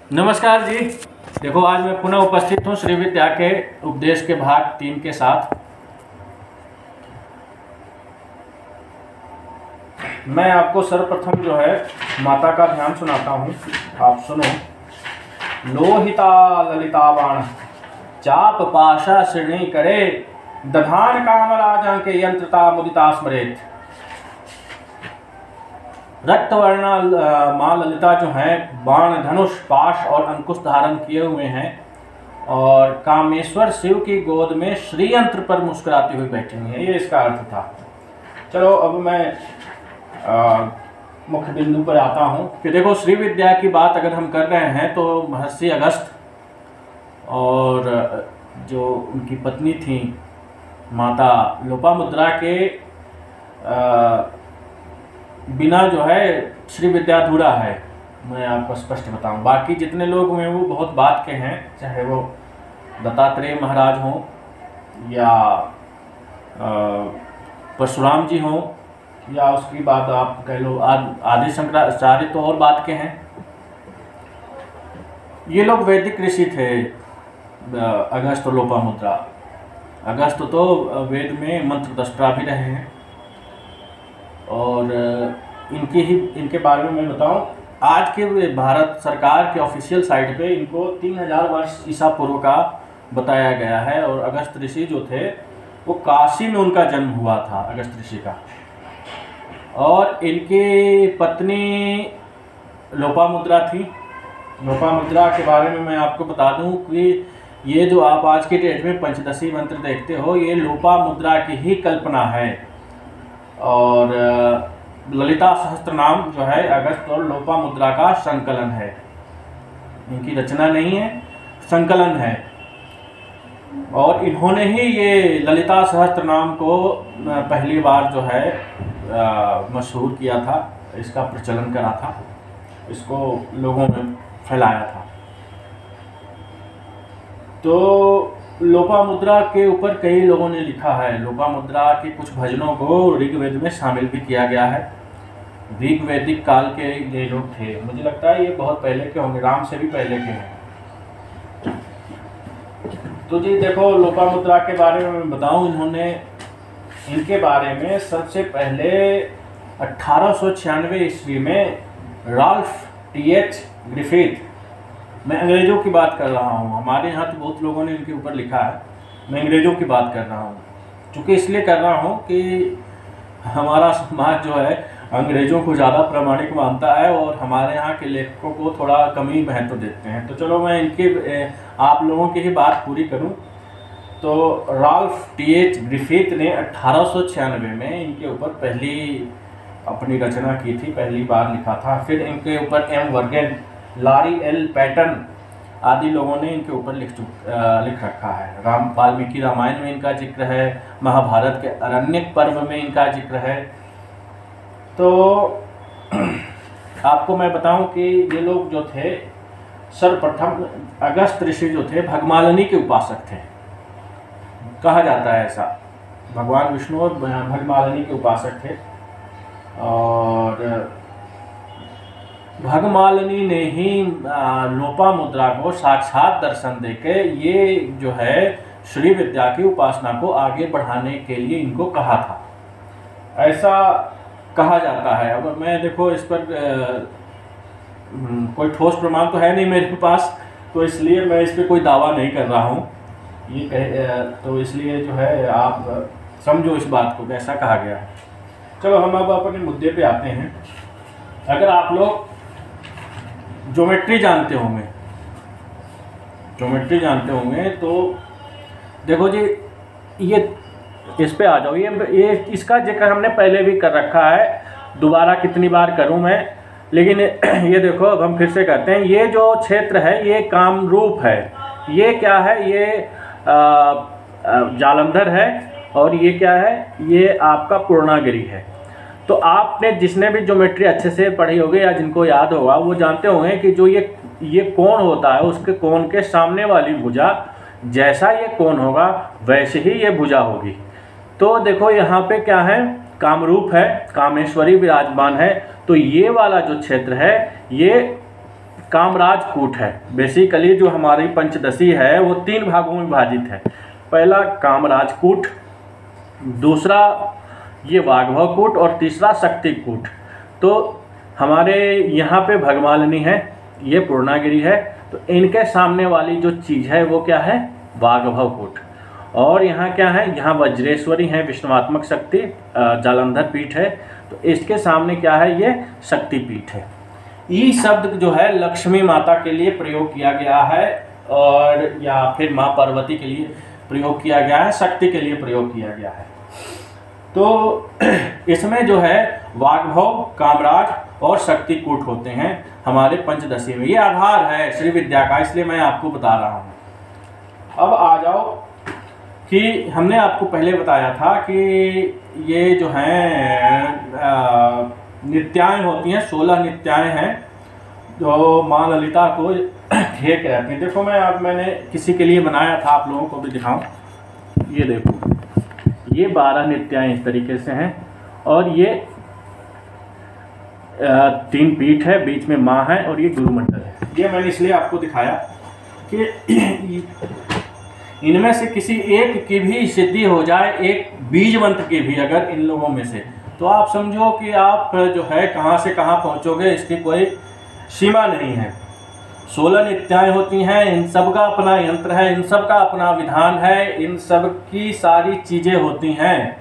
नमस्कार जी। देखो आज मैं पुनः उपस्थित हूँ श्री विद्या के उपदेश के भाग 3 के साथ। मैं आपको सर्वप्रथम जो है माता का ध्यान सुनाता हूँ, आप सुनो। लोहिता ललिता बाण चाप पाशा श्रेणी करे, दधान काम राजा के यंत्रता मुदिता स्मरेत। रक्तवर्णा माँ ललिता जो है बाण धनुष पाश और अंकुश धारण किए हुए हैं और कामेश्वर शिव की गोद में श्रीयंत्र पर मुस्कुराती हुई बैठी हुई है, ये इसका अर्थ था। चलो अब मैं मुख्य बिंदु पर आता हूँ कि देखो श्री विद्या की बात अगर हम कर रहे हैं तो महर्षि अगस्त और जो उनकी पत्नी थी माता लोपामुद्रा के बिना जो है श्री विद्या अधूरा है। मैं आपको स्पष्ट बताऊं, बाकी जितने लोग हैं वो बहुत बात के हैं, चाहे वो दत्तात्रेय महाराज हों या परशुराम जी हों या उसकी बात आप कह लो आदि शंकराचार्य तो और बात के हैं। ये लोग वैदिक ऋषि थे, अगस्त और लोपामुद्रा। अगस्त तो वेद में मंत्र दृष्टा भी रहे हैं और इनके बारे में मैं बताऊं, आज के भारत सरकार के ऑफिशियल साइट पे इनको 3000 वर्ष ईसा पूर्व का बताया गया है। और अगस्त ऋषि जो थे वो काशी में उनका जन्म हुआ था, अगस्त ऋषि का। और इनकी पत्नी लोपामुद्रा थी। लोपामुद्रा के बारे में मैं आपको बता दूं कि ये जो आप आज के डेट में पंचदशी मंत्र देखते हो, ये लोपामुद्रा की ही कल्पना है। और ललिता सहस्त्र नाम जो है अगस्त और लोपामुद्रा का संकलन है, इनकी रचना नहीं है, संकलन है। और इन्होंने ही ये ललिता सहस्त्र नाम को पहली बार जो है मशहूर किया था, इसका प्रचलन करा था, इसको लोगों में फैलाया था। तो लोपामुद्रा के ऊपर कई लोगों ने लिखा है। लोपामुद्रा के कुछ भजनों को ऋग्वेद में शामिल भी किया गया है। ऋग वैदिक काल के ये लोग थे, मुझे लगता है ये बहुत पहले के होंगे, राम से भी पहले के हैं। तो जी देखो लोपामुद्रा के बारे में मैं बताऊं, इनके बारे में सबसे पहले 1896 ईस्वी में राल्फ टी.एच. ग्रिफिथ, मैं अंग्रेज़ों की बात कर रहा हूँ, हमारे यहाँ तो बहुत लोगों ने इनके ऊपर लिखा है, मैं अंग्रेज़ों की बात कर रहा हूँ। चूँकि इसलिए कर रहा हूँ कि हमारा समाज जो है अंग्रेज़ों को ज़्यादा प्रामाणिक मानता है और हमारे यहाँ के लेखकों को थोड़ा कम ही महत्व देते हैं। तो चलो मैं इनके आप लोगों की ही बात पूरी करूँ तो राल्फ टी.एच. ग्रिफिथ ने 1896 में इनके ऊपर पहली अपनी रचना की थी, पहली बार लिखा था। फिर इनके ऊपर एम वर्गेन, लॉरी एल पैटन आदि लोगों ने इनके ऊपर लिख रखा है। वाल्मीकि रामायण में इनका जिक्र है, महाभारत के अरण्यक पर्व में इनका जिक्र है। तो आपको मैं बताऊं कि ये लोग जो थे सर्वप्रथम अगस्त ऋषि जो थे भगमालिनी के उपासक थे, कहा जाता है ऐसा। भगवान विष्णु और भगमालिनी के उपासक थे और भगमालिनी ने ही लोपामुद्रा को साक्षात दर्शन देके ये जो है श्री विद्या की उपासना को आगे बढ़ाने के लिए इनको कहा था, ऐसा कहा जाता है। अब मैं देखो इस पर कोई ठोस प्रमाण तो है नहीं मेरे पास, तो इसलिए मैं इस पर कोई दावा नहीं कर रहा हूँ। तो इसलिए जो है आप समझो इस बात को कैसा कहा गया है। चलो हम अब अपने मुद्दे पे आते हैं। अगर आप लोग ज्योमेट्री जानते होंगे तो देखो जी, ये इस पे आ जाओ। ये इसका जिक्र हमने पहले भी कर रखा है, दोबारा कितनी बार करूं मैं, लेकिन ये देखो अब हम फिर से करते हैं। ये जो क्षेत्र है ये कामरूप है, ये क्या है, ये जालंधर है और ये क्या है, ये आपका पूर्णागिरि है। तो आपने जिसने भी ज्योमेट्री अच्छे से पढ़ी होगी या जिनको याद होगा वो जानते होंगे कि जो ये कोण होता है उसके कोण के सामने वाली भुजा, जैसा ये कोण होगा वैसे ही ये भुजा होगी। तो देखो यहाँ पे क्या है, कामरूप है, कामेश्वरी विराजमान है। तो ये वाला जो क्षेत्र है ये कामराज कूट है। बेसिकली जो हमारी पंचदशी है वो 3 भागों में विभाजित है। पहला कामराज कूट, दूसरा ये वाग्भव कूट और तीसरा शक्ति कूट। तो हमारे यहाँ पे भगमालिनी है, ये पूर्णागिरि है, तो इनके सामने वाली जो चीज़ है वो क्या है, वाग्भव कूट। और यहाँ क्या है, यहाँ वज्रेश्वरी है, विष्णुवात्मक शक्ति, जालंधर पीठ है, तो इसके सामने क्या है, ये शक्ति पीठ है। ई शब्द जो है लक्ष्मी माता के लिए प्रयोग किया गया है, और या फिर माँ पार्वती के लिए प्रयोग किया गया है, शक्ति के लिए प्रयोग किया गया है। तो इसमें जो है वाग्भव, कामराज और शक्ति कूट होते हैं हमारे पंचदशी में। ये आधार है श्री विद्या का, इसलिए मैं आपको बता रहा हूँ। अब आ जाओ कि हमने आपको पहले बताया था कि ये जो हैं नित्याएं होती हैं, 16 नित्याएं हैं जो माँ ललिता को घेर के रहती हैं। देखो मैंने किसी के लिए बनाया था, आप लोगों को भी दिखाऊं। ये देखो, ये 12 नित्याएं इस तरीके से हैं, और ये 3 पीठ है, बीच में माँ है, और ये गुरुमंडल है। ये मैंने इसलिए आपको दिखाया कि इनमें से किसी एक की भी सिद्धि हो जाए, एक बीज मंत्र की भी अगर इन लोगों में से, तो आप समझो कि आप जो है कहाँ से कहाँ पहुँचोगे, इसकी कोई सीमा नहीं है। 16 नित्याएं होती हैं, इन सब का अपना यंत्र है, इन सब का अपना विधान है, इन सब की सारी चीज़ें होती हैं,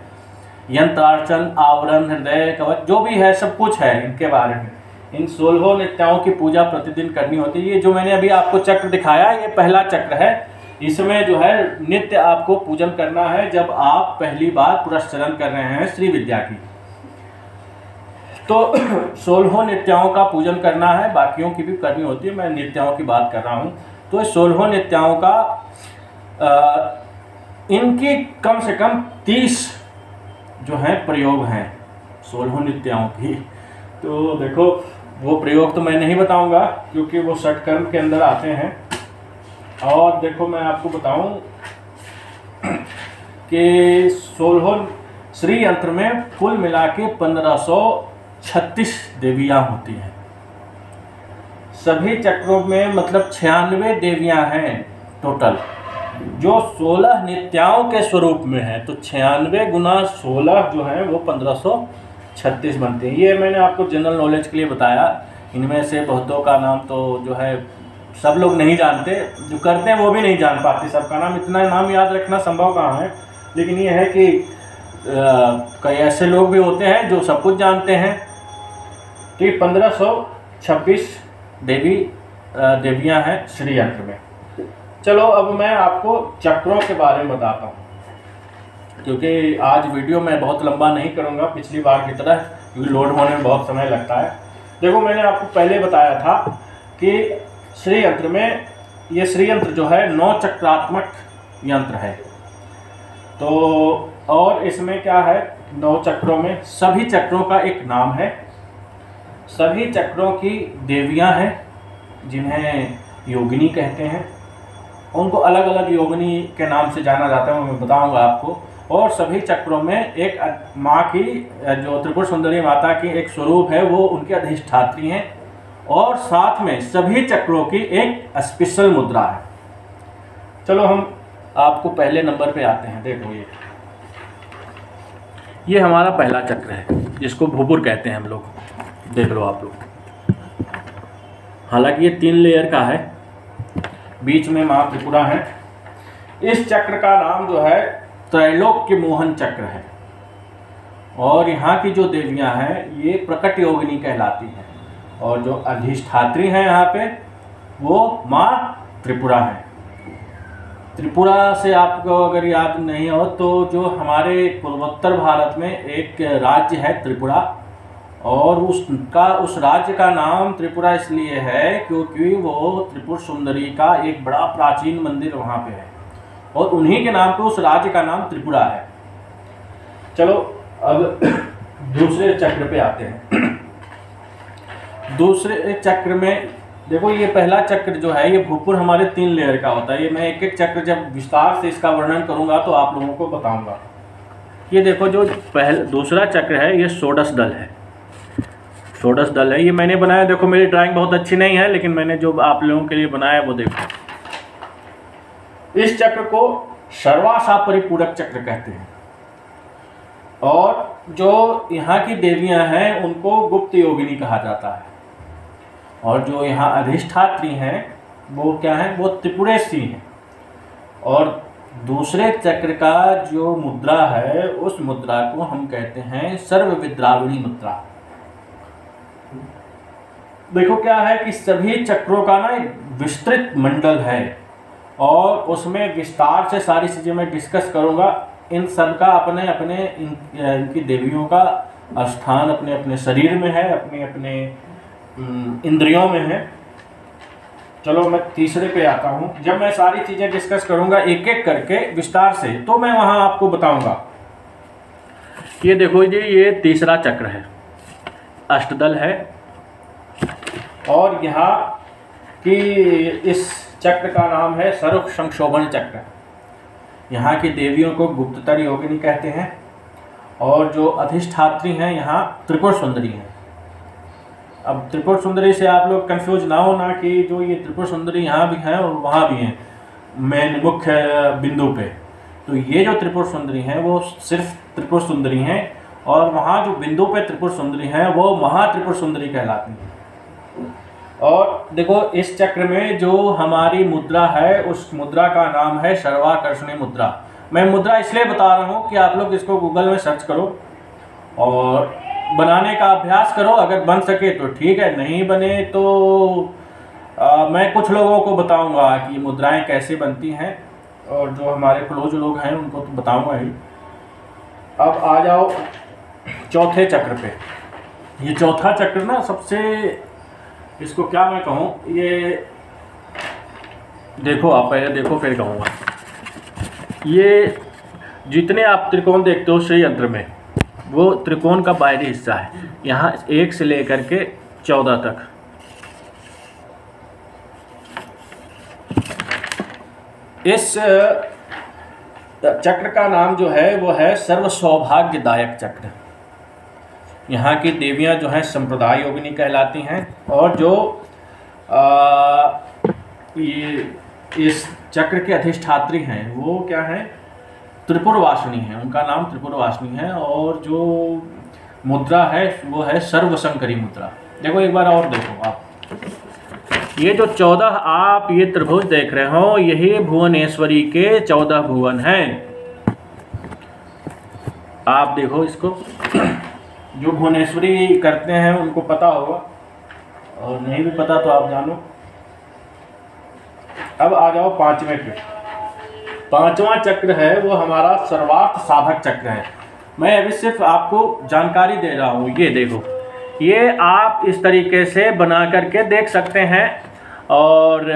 यंत्रार्चन, आवरण, हृदय कवच, जो भी है सब कुछ है इनके बारे में। इन 16 नित्याओं की पूजा प्रतिदिन करनी होती है। ये जो मैंने अभी आपको चक्र दिखाया, ये पहला चक्र है। इसमें जो है नित्य आपको पूजन करना है जब आप पहली बार पुरस्चरण कर रहे हैं श्री विद्या की। तो 16 नित्याओं का पूजन करना है, बाकियों की भी करनी होती है, मैं नित्याओं की बात कर रहा हूँ। तो 16 नित्याओं का इनकी कम से कम 30 जो हैं प्रयोग हैं 16 नित्याओं की। तो देखो वो प्रयोग तो मैं नहीं बताऊंगा क्योंकि वो षटकर्म के अंदर आते हैं। और देखो मैं आपको बताऊं कि 16 श्री यंत्र में कुल मिला के 1536 देवियां होती हैं। सभी चक्रों में मतलब 96 देवियां हैं टोटल, जो 16 नित्याओं के स्वरूप में है। तो 96 गुना 16 जो है वो 1536 बनते हैं। ये मैंने आपको जनरल नॉलेज के लिए बताया। इनमें से बहुतों का नाम तो जो है सब लोग नहीं जानते, जो करते हैं वो भी नहीं जान पाते सबका नाम। इतना नाम याद रखना संभव कहाँ है, लेकिन ये है कि कई ऐसे लोग भी होते हैं जो सब कुछ जानते हैं। तो ये 1526 देवियां हैं श्री यंत्र में। चलो अब मैं आपको चक्रों के बारे में बताता हूँ, क्योंकि आज वीडियो मैं बहुत लंबा नहीं करूँगा पिछली बार की तरह, क्योंकि लोड होने में बहुत समय लगता है। देखो मैंने आपको पहले बताया था कि श्री यंत्र में ये श्री यंत्र जो है 9 चक्रात्मक यंत्र है। तो और इसमें क्या है, 9 चक्रों में सभी चक्रों का एक नाम है, सभी चक्रों की देवियां हैं जिन्हें योगिनी कहते हैं। उनको अलग अलग योगिनी के नाम से जाना जाता है, मैं बताऊंगा आपको। और सभी चक्रों में एक माँ की, जो त्रिपुर सुंदरी माता की एक स्वरूप है, वो उनकी अधिष्ठात्री हैं। और साथ में सभी चक्रों की एक स्पेशल मुद्रा है। चलो हम आपको पहले नंबर पे आते हैं। देखो ये हमारा पहला चक्र है, जिसको भूपुर कहते हैं हम लोग। देख लो आप लोग, हालांकि ये 3 लेयर का है, बीच में माँ त्रिपुरा है। इस चक्र का नाम जो है त्रैलोक्य मोहन चक्र है। और यहाँ की जो देवियाँ हैं ये प्रकट योगिनी कहलाती हैं, और जो अधिष्ठात्री हैं यहाँ पे वो माँ त्रिपुरा है। त्रिपुरा से आपको अगर याद नहीं हो तो जो हमारे पूर्वोत्तर भारत में एक राज्य है त्रिपुरा, और उस राज्य का नाम त्रिपुरा इसलिए है क्योंकि वो त्रिपुर सुंदरी का एक बड़ा प्राचीन मंदिर वहाँ पे है, और उन्हीं के नाम पे उस राज्य का नाम त्रिपुरा है। चलो अब दूसरे चक्र पे आते हैं। दूसरे चक्र में देखो, ये पहला चक्र जो है ये भूपुर हमारे 3 लेयर का होता है। ये मैं एक एक चक्र जब विस्तार से इसका वर्णन करूंगा तो आप लोगों को बताऊंगा। ये देखो जो दूसरा चक्र है ये षोडश दल है। षोडश दल है, ये मैंने बनाया। देखो मेरी ड्राइंग बहुत अच्छी नहीं है, लेकिन मैंने जो आप लोगों के लिए बनाया वो देखो। इस चक्र को सर्वासा परिपूरक चक्र कहते हैं। और जो यहाँ की देवियाँ हैं उनको गुप्त योगिनी कहा जाता है। और जो यहाँ अधिष्ठात्री हैं वो क्या है, वो त्रिपुरेशी हैं। और दूसरे चक्र का जो मुद्रा है उस मुद्रा को हम कहते हैं सर्वविद्राविणी मुद्रा। देखो क्या है कि सभी चक्रों का ना एक विस्तृत मंडल है और उसमें विस्तार से सारी चीज़ें मैं डिस्कस करूँगा। इन सब का अपने अपने इनकी देवियों का स्थान अपने अपने शरीर में है, अपने अपने इंद्रियों में है। चलो मैं तीसरे पे आता हूँ। जब मैं सारी चीज़ें डिस्कस करूँगा एक एक करके विस्तार से, तो मैं वहाँ आपको बताऊँगा। ये देखो जी, ये तीसरा चक्र है, अष्टदल है। और यहाँ की इस चक्र का नाम है सर्व संक्षोभन चक्र। यहाँ की देवियों को गुप्ततर योगिनी कहते हैं। और जो अधिष्ठात्री हैं यहाँ त्रिपुर सुंदरी हैं। अब त्रिपुर सुंदरी से आप लोग कंफ्यूज ना हो ना कि जो ये त्रिपुर सुंदरी यहाँ भी हैं और वहाँ भी हैं मेन मुख्य बिंदु पे। तो ये जो त्रिपुर सुंदरी हैं वो सिर्फ त्रिपुर सुंदरी हैं, और वहाँ जो बिंदु पे त्रिपुर सुंदरी हैं वो महात्रिपुर सुंदरी कहलाती हैं। और देखो इस चक्र में जो हमारी मुद्रा है उस मुद्रा का नाम है सर्वाकर्षणी मुद्रा। मैं मुद्रा इसलिए बता रहा हूँ कि आप लोग इसको गूगल में सर्च करो और बनाने का अभ्यास करो। अगर बन सके तो ठीक है, नहीं बने तो मैं कुछ लोगों को बताऊंगा कि मुद्राएं कैसे बनती हैं, और जो हमारे क्लोज लोग हैं उनको तो बताऊंगा ही। अब आ जाओ चौथे चक्र पे। ये चौथा चक्र ना सबसे, इसको क्या मैं कहूँ, ये देखो आप पहले देखो फिर कहूँगा। ये जितने आप त्रिकोण देखते हो श्री यंत्र में, वो त्रिकोण का बाहरी हिस्सा है। यहाँ 1 से लेकर के 14 तक। इस चक्र का नाम जो है वो है सर्व सौभाग्यदायक चक्र। यहाँ की देवियाँ जो हैं संप्रदाय योगिनी कहलाती हैं। और जो ये इस चक्र के अधिष्ठात्री हैं वो क्या हैं, त्रिपुरवासिनी हैं। उनका नाम त्रिपुरवासिनी है। और जो मुद्रा है वो है सर्वशंकरी मुद्रा। देखो एक बार और देखो आप, ये जो 14 आप ये त्रिभुज देख रहे हो, यही भुवनेश्वरी के 14 भुवन हैं। आप देखो इसको, जो भुवनेश्वरी करते हैं उनको पता होगा, और नहीं भी पता तो आप जानो। अब आ जाओ पांचवें पे। पांचवा चक्र है वो हमारा सर्वार्थ साधक चक्र है। मैं अभी सिर्फ आपको जानकारी दे रहा हूँ। ये देखो, ये आप इस तरीके से बना करके देख सकते हैं। और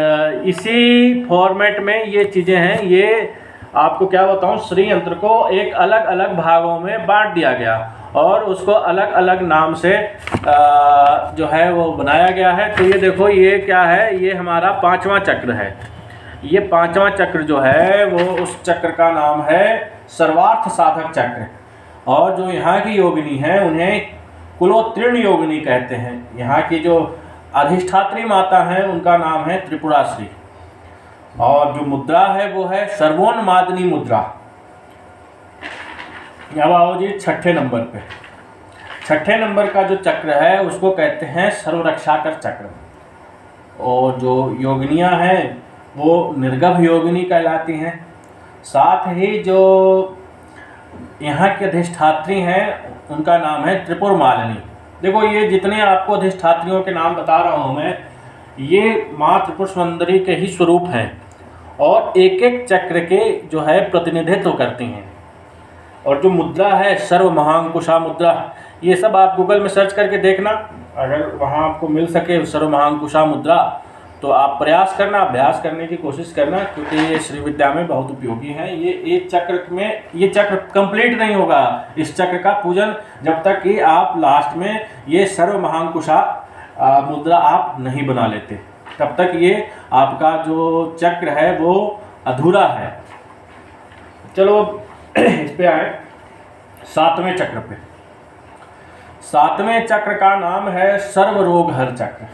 इसी फॉर्मेट में ये चीज़ें हैं। ये आपको क्या बताऊँ, श्री यंत्र को एक अलग अलग भागों में बांट दिया गया और उसको अलग अलग नाम से जो है वो बनाया गया है। तो ये देखो, ये क्या है, ये हमारा पांचवा चक्र है। ये पांचवा चक्र जो है वो उस चक्र का नाम है सर्वार्थ साधक चक्र। और जो यहाँ की योगिनी है उन्हें कुलोत्तीर्ण योगिनी कहते हैं। यहाँ की जो अधिष्ठात्री माता हैं उनका नाम है त्रिपुराश्री। और जो मुद्रा है वो है सर्वोन्मादिनी मुद्रा। अब आओ जी छठे नंबर पे। छठे नंबर का जो चक्र है उसको कहते हैं सर्वरक्षाकर चक्र। और जो योगिनियाँ हैं वो निर्गभ योगिनी कहलाती हैं। साथ ही जो यहाँ के अधिष्ठात्री हैं उनका नाम है त्रिपुर मालिनी। देखो ये जितने आपको अधिष्ठात्रियों के नाम बता रहा हूँ मैं, ये माँ त्रिपुर सुंदरी के ही स्वरूप हैं और एक एक चक्र के जो है प्रतिनिधित्व करती हैं। और जो मुद्रा है सर्व महांकुशा मुद्रा, ये सब आप गूगल में सर्च करके देखना, अगर वहाँ आपको मिल सके सर्व महांकुशा मुद्रा तो आप प्रयास करना, अभ्यास करने की कोशिश करना, क्योंकि ये श्री विद्या में बहुत उपयोगी है। ये एक चक्र में, ये चक्र कंप्लीट नहीं होगा इस चक्र का पूजन जब तक कि आप लास्ट में ये सर्व महांकुशा मुद्रा आप नहीं बना लेते, तब तक ये आपका जो चक्र है वो अधूरा है। चलो इस पे आए सातवें चक्र पे। सातवें चक्र का नाम है सर्व रोग हर चक्र।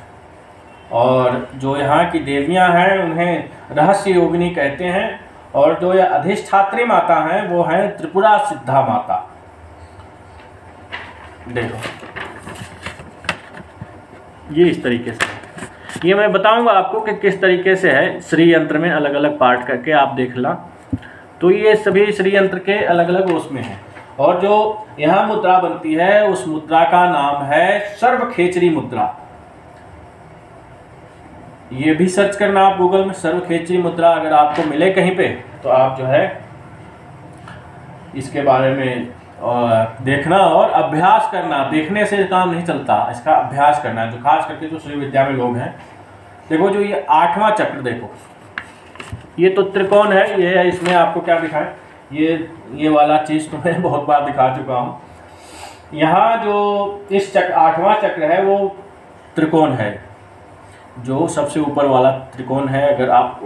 और जो यहाँ की देवियाँ हैं उन्हें रहस्य योगिनी कहते हैं। और जो यह अधिष्ठात्री माता हैं वो हैं त्रिपुरा सिद्धा माता। देखो ये इस तरीके से है। ये मैं बताऊंगा आपको कि किस तरीके से है। श्री यंत्र में अलग अलग पार्ट करके आप देख ला, तो ये सभी श्री यंत्र के अलग अलग उसमें हैं। और जो यहाँ मुद्रा बनती है उस मुद्रा का नाम है सर्वखेचरी मुद्रा। ये भी सर्च करना आप गूगल में, सर्वखेचरी मुद्रा अगर आपको मिले कहीं पे तो आप जो है इसके बारे में देखना और अभ्यास करना। देखने से काम नहीं चलता, इसका अभ्यास करना है। जो खास करके जो श्री विद्या में लोग हैं, देखो जो ये 8वां चक्र, देखो ये तो त्रिकोण है। ये इसमें आपको क्या दिखाएं, ये वाला चीज़ तो मैं बहुत बार दिखा चुका हूँ। यहाँ जो इस चक्र 8वां चक्र है वो त्रिकोण है, जो सबसे ऊपर वाला त्रिकोण है। अगर आप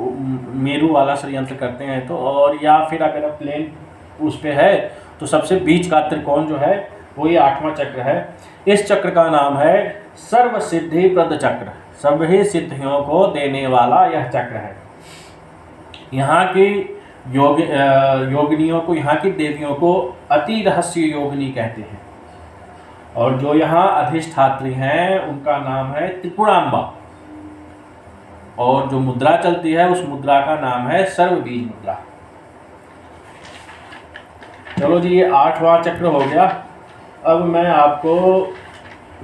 मेरू वाला षड्यंत्र करते हैं तो, और या फिर अगर आप प्लेन उस पे है तो सबसे बीच का त्रिकोण जो है वो ये 8वां चक्र है। इस चक्र का नाम है सर्व सिद्धि प्रद चक्र। सभी सिद्धियों को देने वाला यह चक्र है। यहाँ की योगिनियों को, यहाँ की देवियों को अति रहस्य योगिनी कहते हैं। और जो यहाँ अधिष्ठात्री हैं उनका नाम है त्रिपुरांबा। और जो मुद्रा चलती है उस मुद्रा का नाम है सर्वबीज मुद्रा। चलो जी, ये 8वां चक्र हो गया। अब मैं आपको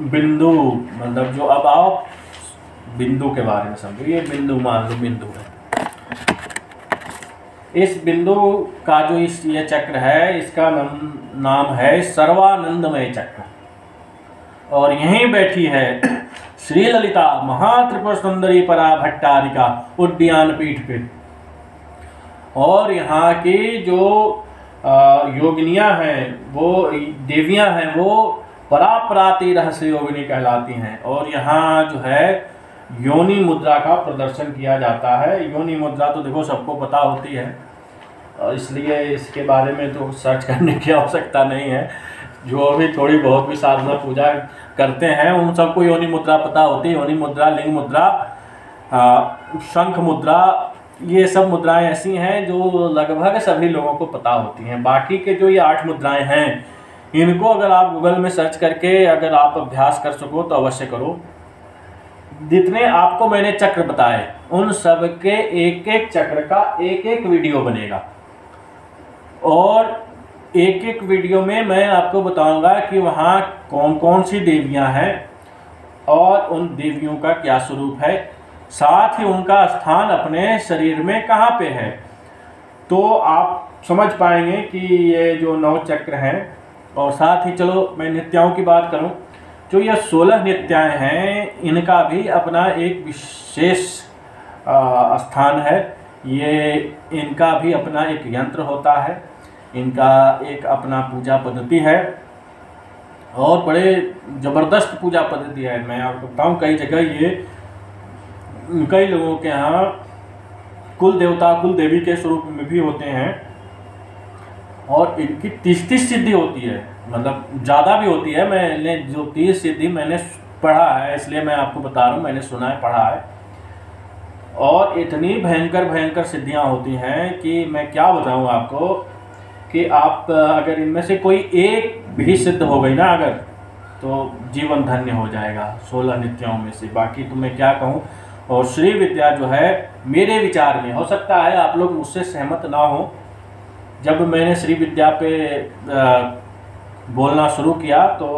बिंदु, मतलब जो अब आप बिंदु के बारे में समझो। ये बिंदु मान लो बिंदु है। इस बिंदु का जो ये चक्र है इसका नाम है सर्वानंदमय चक्र। और यहीं बैठी है श्री ललिता महात्रिपुर सुंदरी परा भट्टारिका उद्यान पीठ पे। और यहाँ की जो योगिनियाँ हैं, वो देवियाँ हैं, वो परापराति रहस्य योगिनी कहलाती हैं। और यहाँ जो है योनि मुद्रा का प्रदर्शन किया जाता है। योनि मुद्रा तो देखो सबको पता होती है, इसलिए इसके बारे में तो सर्च करने की आवश्यकता नहीं है। जो भी थोड़ी बहुत भी साधना पूजा करते हैं उन सबको योनि मुद्रा पता होती है। योनि मुद्रा, लिंग मुद्रा, शंख मुद्रा, ये सब मुद्राएं ऐसी हैं जो लगभग सभी लोगों को पता होती हैं। बाकी के जो ये 8 मुद्राएं हैं, इनको अगर आप गूगल में सर्च करके अगर आप अभ्यास कर सको तो अवश्य करो। जितने आपको मैंने चक्र बताए उन सब के एक एक चक्र का एक एक वीडियो बनेगा। और एक एक वीडियो में मैं आपको बताऊंगा कि वहाँ कौन कौन सी देवियाँ हैं और उन देवियों का क्या स्वरूप है, साथ ही उनका स्थान अपने शरीर में कहाँ पे है। तो आप समझ पाएंगे कि ये जो 9 चक्र हैं। और साथ ही चलो मैं नित्याओं की बात करूं, जो ये 16 नित्याएं हैं इनका भी अपना एक विशेष स्थान है। ये इनका भी अपना एक यंत्र होता है, इनका एक अपना पूजा पद्धति है और बड़े ज़बरदस्त पूजा पद्धति है। मैं आपको बताऊँ, कई जगह ये कई लोगों के यहाँ कुल देवता कुल देवी के स्वरूप में भी होते हैं। और इनकी 30 सिद्धि होती है, मतलब ज़्यादा भी होती है। मैंने जो 30 सिद्धि मैंने पढ़ा है, इसलिए मैं आपको बता रहा हूँ, मैंने सुना है, पढ़ा है। और इतनी भयंकर भयंकर सिद्धियाँ होती हैं कि मैं क्या बताऊँ आपको, कि आप अगर इनमें से कोई एक भी सिद्ध हो गई ना अगर, तो जीवन धन्य हो जाएगा 16 नित्यों में से। बाकी तो मैं क्या कहूँ। और श्री विद्या जो है मेरे विचार में, हो सकता है आप लोग मुझसे सहमत ना हो, जब मैंने श्री विद्या पे बोलना शुरू किया तो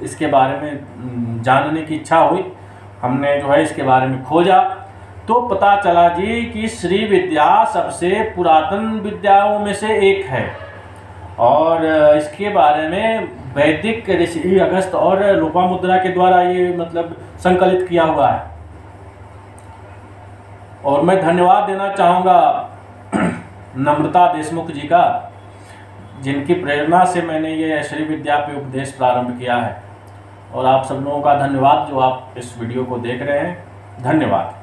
इसके बारे में जानने की इच्छा हुई। हमने जो है इसके बारे में खोजा तो पता चला जी कि श्री विद्या सबसे पुरातन विद्याओं में से एक है। और इसके बारे में वैदिक ऋषि अगस्त और लोपामुद्रा के द्वारा ये मतलब संकलित किया हुआ है। और मैं धन्यवाद देना चाहूँगा नम्रता देशमुख जी का, जिनकी प्रेरणा से मैंने ये श्री विद्या पे उपदेश प्रारंभ किया है। और आप सब लोगों का धन्यवाद जो आप इस वीडियो को देख रहे हैं। धन्यवाद।